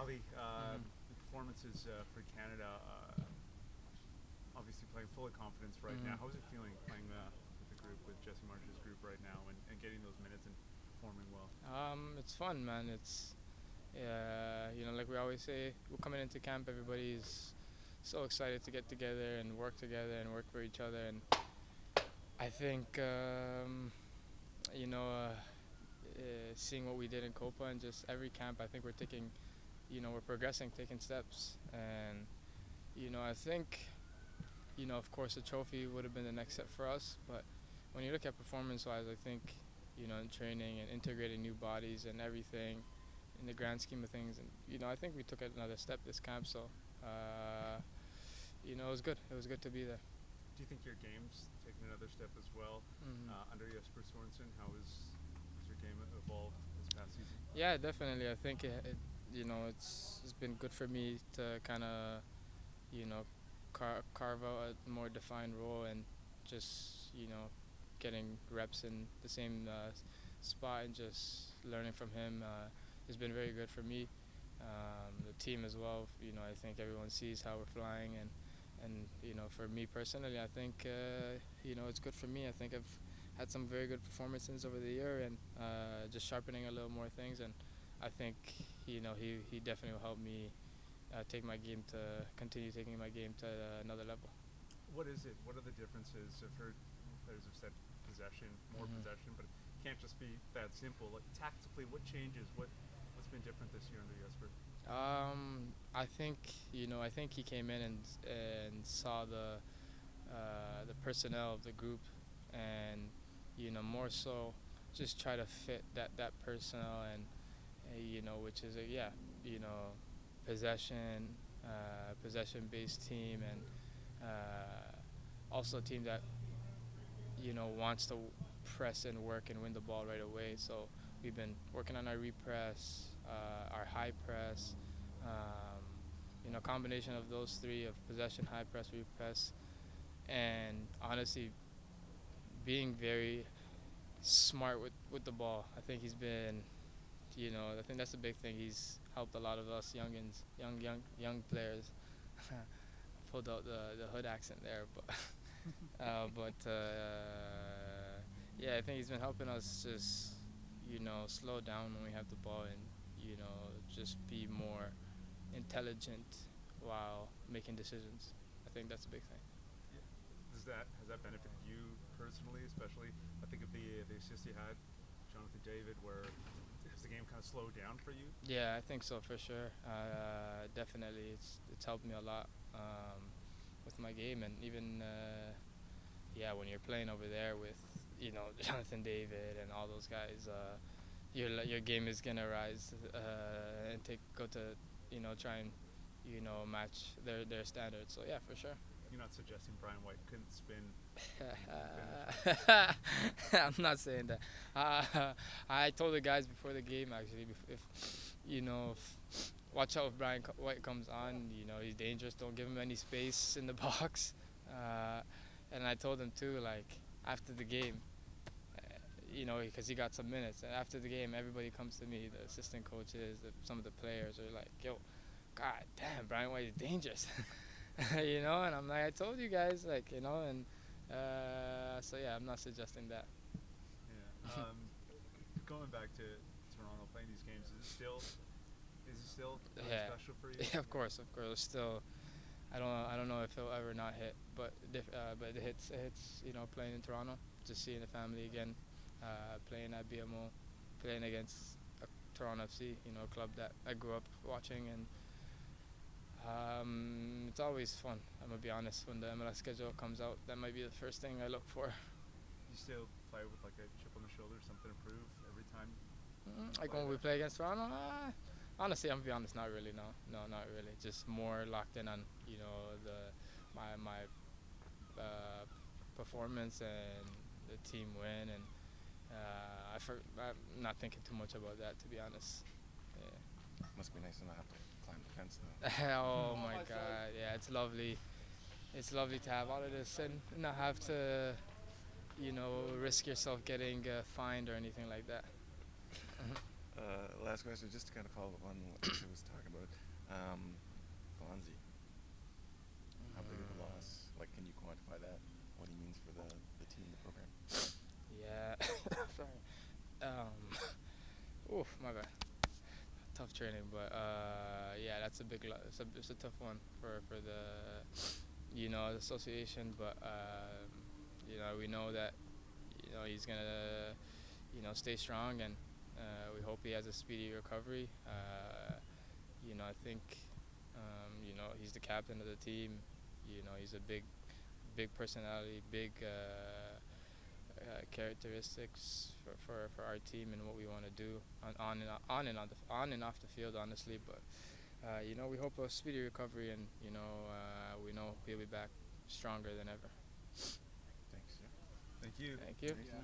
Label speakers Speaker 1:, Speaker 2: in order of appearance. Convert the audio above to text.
Speaker 1: Ali, the performances for Canada, obviously playing full of confidence right now. How is it feeling playing with the group, with Jesse Marsh's group right now, and getting those minutes and performing well?
Speaker 2: It's fun, man. It's like we always say, we're coming into camp. Everybody's so excited to get together and work together and work for each other. And I think you know, seeing what we did in Copa and just every camp, I think we're taking, we're progressing, taking steps. And I think, of course, the trophy would have been the next step for us. But when you look at performance-wise, I think, in training and integrating new bodies and everything, in the grand scheme of things, and I think we took another step this camp. So, it was good. It was good to be there.
Speaker 1: Do you think your game's taken another step as well under Jesper Sorensen? How has your game evolved this past season?
Speaker 2: Yeah, definitely. I think it's been good for me to kind of carve out a more defined role and just getting reps in the same spot and just learning from him has been very good for me. The team as well. I think everyone sees how we're flying and for me personally, I think it's good for me. I think I've had some very good performances over the year and just sharpening a little more things, and I think he definitely will help me take my game to continue taking my game to another level.
Speaker 1: What is it? What are the differences? I've heard players have said possession, more possession, but it can't just be that simple. Like tactically, what changes? What's been different this year under Jesper?
Speaker 2: I think he came in and saw the personnel of the group, and more so just try to fit that personnel and which is possession, possession-based team, and also a team that wants to press and work and win the ball right away. So we've been working on our repress, our high press, combination of those three of possession, high press, repress, and honestly being very smart with the ball. I think he's been, I think that's a big thing. He's helped a lot of us young players. Pulled out the hood accent there, but I think he's been helping us just slow down when we have the ball and just be more intelligent while making decisions. I think that's a big thing.
Speaker 1: Has that benefited you personally, especially? I think of the assist you had, Jonathan David, where has the game kind of slowed down for you?
Speaker 2: Yeah, I think so for sure. Definitely, it's helped me a lot with my game, and even when you're playing over there with Jonathan David and all those guys, your game is gonna rise and go to try and match their standards. So yeah, for sure.
Speaker 1: You're not suggesting Brian White couldn't spin?
Speaker 2: I'm not saying that. I told the guys before the game actually, watch out if Brian White comes on. He's dangerous. Don't give him any space in the box. And I told him too, like after the game, because he got some minutes. And after the game, everybody comes to me, the assistant coaches, some of the players are like, "Yo, God damn, Brian White is dangerous." And I'm like, I told you guys, and so yeah, I'm not suggesting that.
Speaker 1: Yeah. Going back to Toronto, playing these games, is it still really special for you?
Speaker 2: Yeah, of course. Still, I don't know if he'll ever not hit, but it hits. Playing in Toronto, just seeing the family again, playing at BMO, playing against Toronto FC, a club that I grew up watching, and it's always fun. I'm gonna be honest. When the MLS schedule comes out, that might be the first thing I look for.
Speaker 1: You still play with like a chip on the shoulder, something to prove every time?
Speaker 2: Like when we play against Toronto, honestly, I'm gonna be honest. Not really. No, not really. Just more locked in on my performance and the team win, and I'm not thinking too much about that, to be honest. Yeah.
Speaker 3: Must be nice to not have to climb the fence now.
Speaker 2: Oh my God! Yeah, it's lovely. It's lovely to have all of this and not have to, risk yourself getting fined or anything like that.
Speaker 3: Last question, just to kind of follow up on what Lisa was talking about.
Speaker 2: Oof, my bad. Tough training, but yeah, that's a big. It's a tough one for the the association, but we know that he's gonna stay strong, and we hope he has a speedy recovery. I think he's the captain of the team. He's a big personality, big characteristics for our team and what we want to do on and off the field, honestly. But we hope a speedy recovery, and we know he'll be back stronger than ever.
Speaker 3: Thanks.
Speaker 1: Thank you.
Speaker 2: Thank you.
Speaker 3: Thank you.